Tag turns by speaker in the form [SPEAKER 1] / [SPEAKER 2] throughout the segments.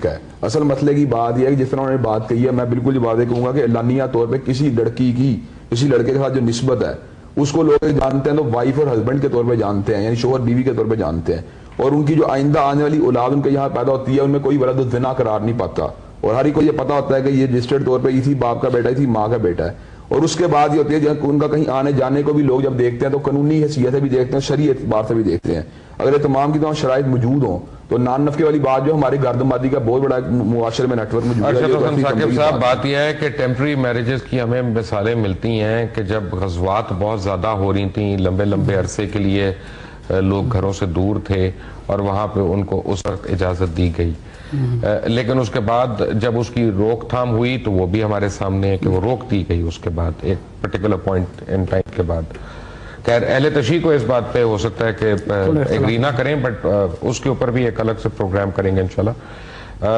[SPEAKER 1] ہے. اصل مسئلے کی بات یہ ہے کہ جس طرح انہوں نے بات کہی ہے, میں بالکل یہ واضح کہوں گا کہ اعلانیہ طور پہ کسی لڑکی کی کسی لڑکے کے ساتھ جو نسبت ہے اس کو لوگ جانتے ہیں تو وائف اور ہسبینڈ کے طور پہ جانتے ہیں, یعنی شوہر بیوی کے طور پہ جانتے ہیں, اور ان کی جو آئندہ آنے والی اولاد ان کے یہاں پیدا ہوتی ہے ان میں کوئی ولد الزنا قرار نہیں پاتا, اور ہر ایک کو یہ پتا ہوتا ہے کہ یہ رجسٹرڈ طور پہ اسی باپ کا بیٹا ہے, اسی ماں کا بیٹا ہے. اور اس کے بعد یہ ہوتی ہے جب ان کا کہیں آنے جانے کو بھی لوگ جب دیکھتے ہیں تو قانونی حیثیت سے بھی دیکھتے ہیں, شرعی اعتبار سے بھی دیکھتے ہیں. اگر یہ تمام کی تمام شرائط موجود ہوں تو نان نفقے والی بات جو ہماری گرد مادی کا بہت بڑا معاشرے میں نیٹ ورک موجود ہے.
[SPEAKER 2] ارشد حسن ثاقب صاحب, بات یہ ہے کہ ٹیمپرری میرجز کی ہمیں مثالیں ملتی ہیں کہ جب غزوات بہت زیادہ ہو رہی تھیں, لمبے لمبے عرصے کے لیے لوگ گھروں سے دور تھے اور وہاں پہ ان کو اس وقت اجازت دی گئی, لیکن اس کے بعد جب اس کی روک تھام ہوئی تو وہ بھی ہمارے سامنے ہے کہ وہ روک دی گئی اس کے بعد ایک پرٹیکولر پوائنٹ ان ٹائم کے بعد. خیر اہل تشیع کو اس بات پہ ہو سکتا ہے کہ ایگری نہ کریں, بٹ اس کے اوپر بھی ایک الگ سے پروگرام کریں گے انشاءاللہ.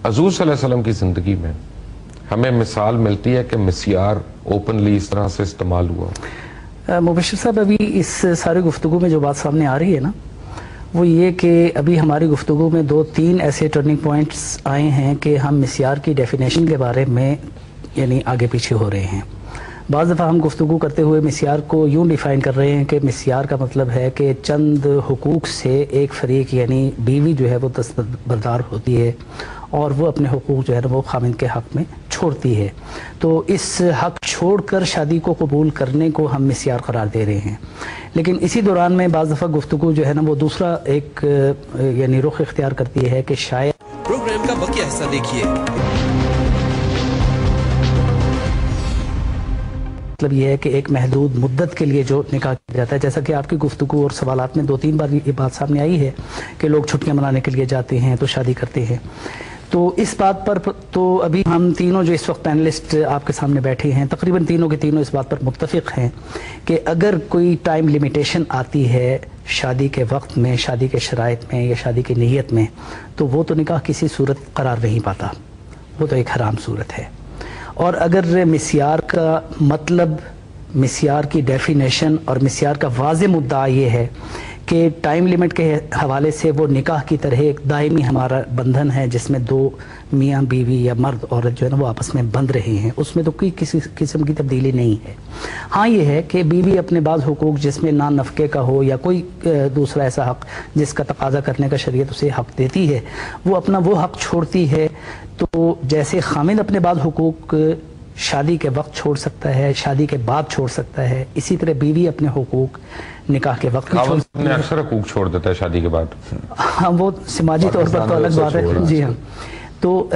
[SPEAKER 2] حضور صلی اللہ علیہ وسلم کی زندگی میں ہمیں مثال ملتی ہے کہ مسیار اوپنلی اس طرح سے استعمال ہوا.
[SPEAKER 3] مبشر صاحب, ابھی اس ساری گفتگو میں جو بات سامنے آ رہی ہے نا وہ یہ کہ ابھی ہماری گفتگو میں 2-3 ایسے ٹرننگ پوائنٹس آئے ہیں کہ ہم مسیار کی ڈیفینیشن کے بارے میں یعنی آگے پیچھے ہو رہے ہیں. بعض دفعہ ہم گفتگو کرتے ہوئے مسیار کو یوں ڈیفائن کر رہے ہیں کہ مسیار کا مطلب ہے کہ چند حقوق سے ایک فریق یعنی بیوی جو ہے وہ دستبردار ہوتی ہے اور وہ اپنے حقوق جو ہے وہ خاوند کے حق میں چھوڑتی ہے, تو اس حق چھوڑ کر شادی کو قبول کرنے کو ہم مسیار قرار دے رہے ہیں. لیکن اسی دوران میں بعض دفعہ گفتگو جو ہے نا وہ دوسرا ایک یعنی رخ اختیار کرتی ہے کہ شاید
[SPEAKER 4] پروگرام کا بقیہ حصہ دیکھیے.
[SPEAKER 3] مطلب یہ ہے کہ ایک محدود مدت کے لیے جو نکاح کیا جاتا ہے, جیسا کہ آپ کی گفتگو اور سوالات میں 2-3 بار یہ بات سامنے آئی ہے کہ لوگ چھٹیاں منانے کے لیے جاتے ہیں تو شادی کرتے ہیں. تو اس بات پر تو ابھی ہم تینوں جو اس وقت پینلسٹ آپ کے سامنے بیٹھے ہیں تقریباً تینوں کے تینوں اس بات پر متفق ہیں کہ اگر کوئی ٹائم لمیٹیشن آتی ہے شادی کے وقت میں, شادی کے شرائط میں یا شادی کی نیت میں, تو وہ تو نکاح کسی صورت قرار نہیں پاتا, وہ تو ایک حرام صورت ہے. اور اگر مسیار کا مطلب, مسیار کی ڈیفینیشن اور مسیار کا واضح مدعا یہ ہے کہ ٹائم لیمٹ کے حوالے سے وہ نکاح کی طرح ایک دائمی ہمارا بندھن ہے جس میں 2 میاں بیوی یا مرد عورت جو ہے نا وہ آپس میں بندھ رہے ہیں, اس میں تو کوئی کسی قسم کی تبدیلی نہیں ہے. ہاں یہ ہے کہ بیوی اپنے بعض حقوق جس میں نان نفقے کا ہو یا کوئی دوسرا ایسا حق جس کا تقاضا کرنے کا شریعت اسے حق دیتی ہے وہ اپنا وہ حق چھوڑتی ہے. تو جیسے خامند اپنے بعض حقوق شادی کے وقت چھوڑ سکتا ہے, شادی کے بعد چھوڑ سکتا ہے, اسی طرح بیوی اپنے حقوق نکاح کے وقت
[SPEAKER 2] اکثر حقوق چھوڑ دیتا ہے شادی کے بعد.
[SPEAKER 3] ہاں وہ سماجی طور پر تو الگ بات ہے. جی ہاں, تو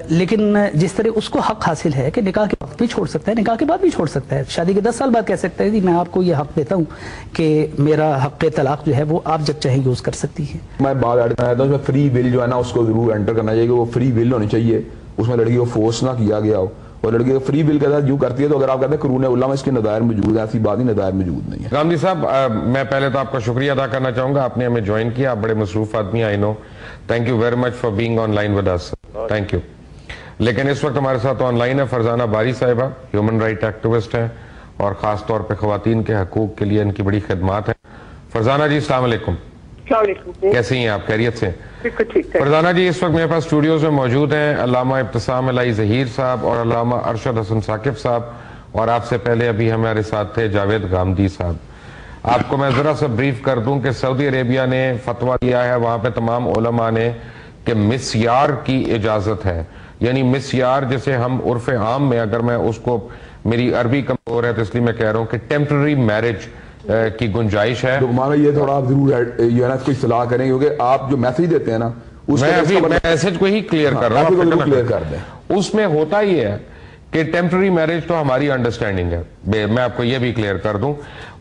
[SPEAKER 3] لیکن جس طرح اس کو حق حاصل ہے کہ نکاح کے وقت بھی چھوڑ سکتا ہے, نکاح کے بعد بھی چھوڑ سکتا ہے, شادی کے 10 سال بعد کہہ سکتا ہے کہ میں آپ کو یہ حق دیتا ہوں کہ میرا حق طلاق جو ہے وہ آپ جب چاہیں یوز کر سکتی ہیں.
[SPEAKER 1] میں بات ایڈ کرنا چاہتا ہوں, فری ول جو ہے نا اس کو ضرور انٹر کرنا چاہیے کہ وہ فری ول ہونی چاہیے, اس میں لڑکی کو فورس نہ کیا گیا ہو, اور لڑکی کو فری ول کے ساتھ یوں کرتی ہے تو اگر آپ کہتے ہیں قرون اولیٰ میں اس کے نظائر موجود ہیں, ایسی بات ہی نظائر موجود نہیں ہے.
[SPEAKER 2] غامدی صاحب, میں پہلے تو آپ کا شکریہ ادا کرنا چاہوں گا, آپ نے ہمیں جوائن کیا, آپ بڑے مصروف آدمی, I know, thank you very much for being on line with us, thank you. لیکن اس وقت ہمارے ساتھ آن لائن ہے فرزانہ باری صاحبہ, ہیومن رائٹ ایکٹیوسٹ ہیں اور خاص طور پہ خواتین کے حقوق کے لیے ان کی بڑی خدمات ہیں. فرزانہ جی السلام علیکم. کیسی ہیں آپ, خیریت سے؟ فرزانہ جی اس وقت میرے پاس اسٹوڈیوز میں موجود ہیں علامہ ابتسام الہی ظہیر صاحب اور علامہ ارشد حسن ثاقب صاحب, اور آپ سے پہلے ابھی ہمارے ساتھ تھے جاوید غامدی صاحب. آپ کو میں ذرا سا بریف کر دوں کہ سعودی عربیہ نے فتویٰ دیا ہے وہاں پہ تمام علماء نے کہ مسیار کی اجازت ہے, یعنی مسیار جسے ہم عرف عام میں, اگر میں اس کو, میری عربی کمزور ہے تو اس لیے میں کہہ رہا ہوں کہ ٹیمپرری میرج کی گنجائش ہے.
[SPEAKER 1] ہمارا یہ تھوڑا آپ ضرور جو ہے نا اس کو اصلاح کریں کیونکہ آپ جو میسج دیتے ہیں نا
[SPEAKER 2] میں میسج کو ہی کلیئر کر رہا ہوں. اس میں ہوتا ہی ہے کہ ٹیمپرری میرج تو ہماری انڈرسٹینڈنگ ہے, میں آپ کو یہ بھی کلیئر کر دوں,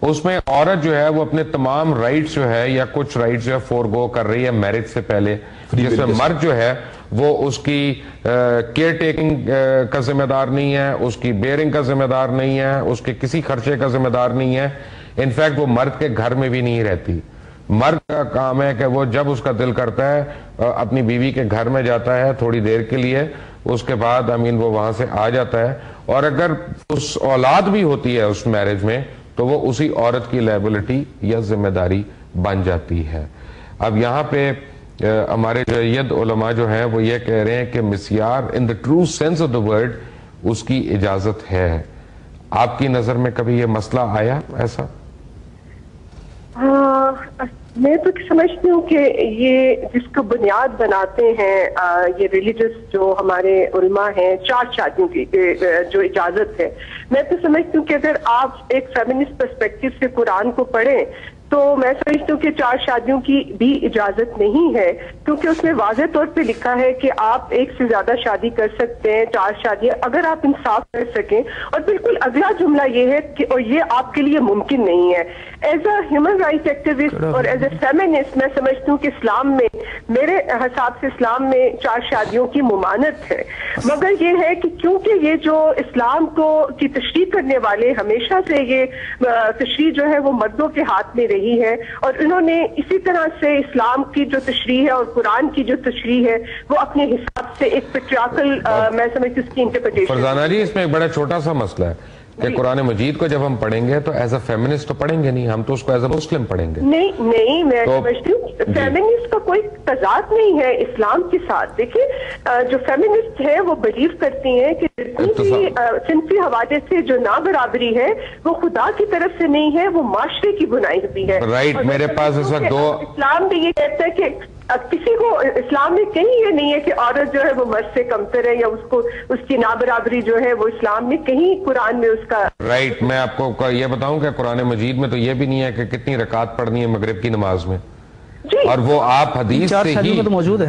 [SPEAKER 2] اس میں عورت جو ہے وہ اپنے تمام رائٹس جو ہے یا کچھ رائٹس جو ہے فورگو کر رہی ہے میرج سے پہلے, جس میں مرد جو ہے وہ اس کی کیئر ٹیکنگ کا ذمہ دار نہیں ہے, اس کی بیئرنگ کا ذمہ دار نہیں ہے, اس کے کسی خرچے کا ذمہ دار نہیں ہے. انفیکٹ وہ مرد کے گھر میں بھی نہیں رہتی. مرد کا کام ہے کہ وہ جب اس کا دل کرتا ہے اپنی بیوی کے گھر میں جاتا ہے تھوڑی دیر کے لیے, اس کے بعد وہ وہاں سے آ جاتا ہے, اور اگر اس اولاد بھی ہوتی ہے اس میرج میں تو وہ اسی عورت کی لائبلٹی یا ذمہ داری بن جاتی ہے. اب یہاں پہ ہمارے جید علماء جو ہیں وہ یہ کہہ رہے ہیں کہ مسیار in the true sense of the word اس کی اجازت ہے. آپ کی نظر میں کبھی یہ مسئلہ آیا ایسا؟
[SPEAKER 5] میں تو سمجھتی ہوں کہ یہ جس کو بنیاد بناتے ہیں یہ ریلیجس جو ہمارے علماء ہیں 4 شادیوں کی جو اجازت ہے، میں تو سمجھتی ہوں کہ اگر آپ ایک فیمنسٹ پرسپیکٹو سے قرآن کو پڑھیں تو میں سمجھتی ہوں کہ 4 شادیوں کی بھی اجازت نہیں ہے، کیونکہ اس میں واضح طور پہ لکھا ہے کہ آپ ایک سے زیادہ شادی کر سکتے ہیں، 4 شادیاں اگر آپ انصاف کر سکیں. اور بالکل اگلا جملہ یہ ہے کہ اور یہ آپ کے لیے ممکن نہیں ہے. As a human rights activist اور ایز اے فیمنسٹ میں سمجھتی ہوں کہ اسلام میں میرے حساب سے اسلام میں 4 شادیوں کی ممانعت ہے. مگر یہ ہے کہ کیونکہ یہ جو اسلام کو کی تشریح کرنے والے ہمیشہ سے یہ تشریح جو ہے وہ مردوں کے ہاتھ میں رہی ہے، اور انہوں نے اسی طرح سے اسلام کی جو تشریح ہے اور قرآن کی جو تشریح ہے وہ اپنے حساب سے ایک پیٹریارکل میں سمجھتی ہوں اس کی انٹرپریٹیشن.
[SPEAKER 2] فرزانہ جی اس میں ایک بڑا چھوٹا سا مسئلہ ہے کہ قرآن مجید کو جب ہم پڑھیں گے تو ایز اے فیمنسٹ تو پڑھیں گے نہیں، ہم تو اس کو ایز اے مسلم پڑھیں گے.
[SPEAKER 5] نہیں میں سمجھتی ہوں فیمنسٹ کا کوئی تضاد نہیں ہے اسلام کے ساتھ. دیکھیے جو فیمنسٹ ہیں وہ بلیو کرتی ہیں کہ جتنی بھی صنفی حوالے سے جو نا برابری ہے وہ خدا کی طرف سے نہیں ہے، وہ معاشرے کی بنائی ہوئی ہے.
[SPEAKER 2] رائٹ، میرے پاس اس وقت 2
[SPEAKER 5] اسلام بھی یہ کہتا ہے کہ کسی کو اسلام میں کہیں یہ نہیں ہے کہ عورت جو ہے وہ مرد سے کمتر ہے یا اس کی نابرابری جو ہے وہ اسلام میں کہیں قرآن میں اس کا.
[SPEAKER 2] رائٹ، میں آپ کو یہ بتاؤں کہ قرآن مجید میں تو یہ بھی نہیں ہے کہ کتنی رکعت پڑھنی ہے مغرب کی نماز میں، اور وہ آپ حدیث سے ہی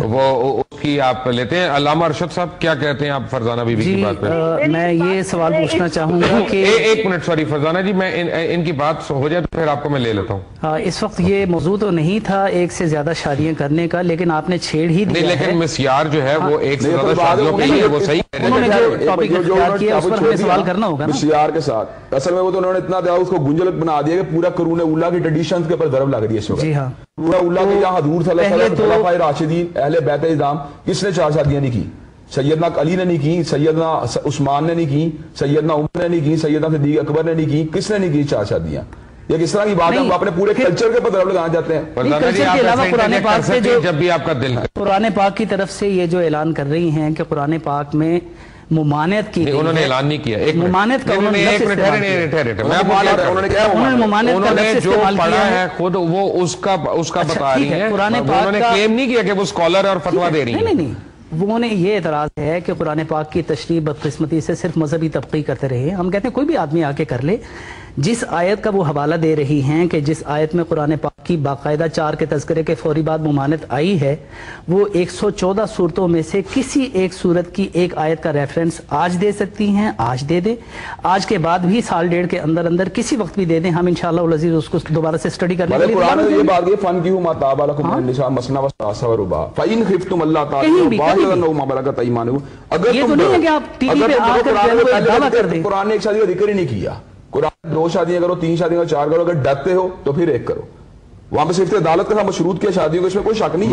[SPEAKER 2] وہ اس کی آپ لیتے ہیں. علامہ ارشد صاحب کیا کہتے ہیں آپ فرزانہ بی بی کی بات پہ؟
[SPEAKER 3] میں یہ سوال پوچھنا چاہوں گا کہ
[SPEAKER 2] ایک منٹ سوری فرزانہ جی، میں ان کی بات ہو جائے تو پھر آپ کو میں لے لیتا ہوں.
[SPEAKER 3] اس وقت یہ موضوع تو نہیں تھا ایک سے زیادہ شادیاں کرنے کا، لیکن آپ نے چھیڑ ہی دیا ہے.
[SPEAKER 2] لیکن مسیار جو ہے وہ ایک سے زیادہ شادیوں کے لیے وہ صحیح ہے.
[SPEAKER 3] انہوں نے جو ٹاپک اختیار کیا اس پر ہمیں سوال کرنا ہوگا نا.
[SPEAKER 1] مسیار کے ساتھ اصل میں وہ تو انہوں نے اتنا دیا اس کو گنجلک بنا دیا کہ پورا قرون اولیٰ کی ٹریڈیشنز کے اوپر ضرب لگ رہی ہے اس وقت.
[SPEAKER 3] جی ہاں،
[SPEAKER 1] قرون اولیٰ کے جہاں حضور صلی اللہ علیہ وسلم خلفائے راشدین اہل بیت اعظام کس نے 4 شادیاں نہیں کی؟ سیدنا علی نے نہیں کی، سیدنا عثمان نے نہیں کی، سیدنا عمر نے نہیں کی، سیدنا صدیق اکبر نے نہیں کی. کس نے نہیں کی 4 شادیاں؟ یہ کس طرح کی بات ہے؟ ہم اپنے پورے کلچر کے اوپر ضرب لگانا چاہتے ہیں.
[SPEAKER 3] کلچر کے علاوہ قرآن پاک سے جو
[SPEAKER 2] جب بھی آپ کا دل ہے
[SPEAKER 3] قرآن پاک کی طرف سے یہ جو اعلان کر رہی ہیں کہ قرآن پاک میں ممانعت کی،
[SPEAKER 2] انہوں نے اعلان نہیں کیا.
[SPEAKER 3] ممانعت کا انہوں نے
[SPEAKER 2] جو پڑھا ہے خود وہ اس کا بتا رہی ہیں. انہوں نے کلیم نہیں کیا کہ وہ اسکالر اور فتویٰ دے رہی ہیں.
[SPEAKER 3] نہیں، وہ نے یہ اعتراض ہے کہ قرآن پاک کی تشریح بدقسمتی سے صرف مذہبی طبقے کرتے رہے. ہم کہتے ہیں کوئی بھی آدمی آ کے کر لے. جس آیت کا وہ حوالہ دے رہی ہیں کہ جس آیت میں قرآن پاک کی باقاعدہ 4 کے تذکرے کے فوری بعد ممانعت آئی ہے، وہ 114 صورتوں میں سے کسی ایک صورت کی ایک آیت کا ریفرنس آج دے سکتی ہیں. آج دے دیں، آج کے بعد بھی 1.5 کے اندر کسی وقت بھی دے دیں. ہم انشاءاللہ العزیز اس کو دوبارہ سے اسٹڈی کرنے کے لیے
[SPEAKER 1] قرآن میں یہ بات ہے فَانْكِحُوا مَا طَابَ لَكُم مِنَ النِّسَاءِ مَثْنَىٰ وَثُلَاثَ وَرُبَاعَ فَإِنْ خِفْتُمْ أَلَّا تَعْدِلُوا فَوَاحِدَةً أَوْ مَا مَلَكَتْ أَيْمَانُكُمْ.
[SPEAKER 3] یہ تو نہیں ہے کہ آپ ٹی وی پہ آ کر دعویٰ کر دیں.
[SPEAKER 1] قرآن نے 1 شادی کا ذکر ہی نہیں کیا. قرآن 2 شادیاں کرو، 3 شادیاں کرو، 4 کرو. اگر ڈرتے ہو تو پھر 1 کرو. وہاں پہ صرف عدالت کے ساتھ مشروط کیا شادیوں کو، اس میں کوئی شک نہیں.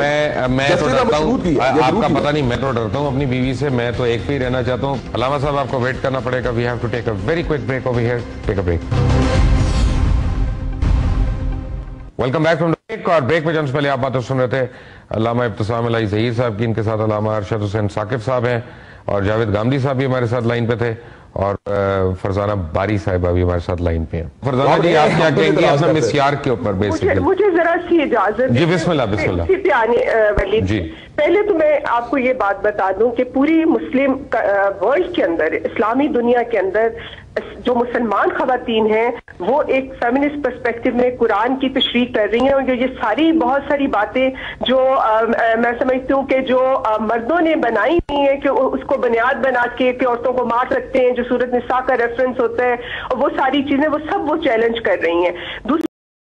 [SPEAKER 2] میں تو ڈرتا ہوں، آپ کا پتہ نہیں، میں تو ڈرتا ہوں اپنی بیوی سے. میں تو ایک پہ ہی رہنا چاہتا ہوں. علامہ صاحب آپ کو ویٹ کرنا پڑے گا. We have to take a very quick break over here. Take a break. Welcome back from break. اور بریک میں جب سے پہلے آپ باتیں سن رہے تھے علامہ ابتسام الہی ظہیر صاحب کی. ان کے ساتھ علامہ ارشد حسین ثاقب صاحب ہیں اور جاوید گامدی صاحب بھی ہمارے ساتھ لائن پہ تھے اور فرزانہ باری صاحبہ بھی ہمارے ساتھ لائن پہ ہیں. فرزانہ جی آپ کیا کہیں گے اپنے مسیار کے اوپر بیسیکلی؟
[SPEAKER 5] مجھے ذرا سی اجازت
[SPEAKER 2] جی بسم اللہ.
[SPEAKER 5] جی پہلے تو میں آپ کو یہ بات بتا دوں کہ پوری مسلم ورلڈ کے اندر، اسلامی دنیا کے اندر جو مسلمان خواتین ہیں وہ ایک فیمنسٹ پرسپیکٹو میں قرآن کی تشریح کر رہی ہیں. اور یہ بہت ساری باتیں جو میں سمجھتی ہوں کہ جو مردوں نے بنائی ہوئی ہیں کہ اس کو بنیاد بنا کے کہ عورتوں کو مار سکتے ہیں، جو سورۃ نساء کا ریفرنس ہوتا ہے، اور وہ ساری چیزیں وہ سب چیلنج کر رہی ہیں.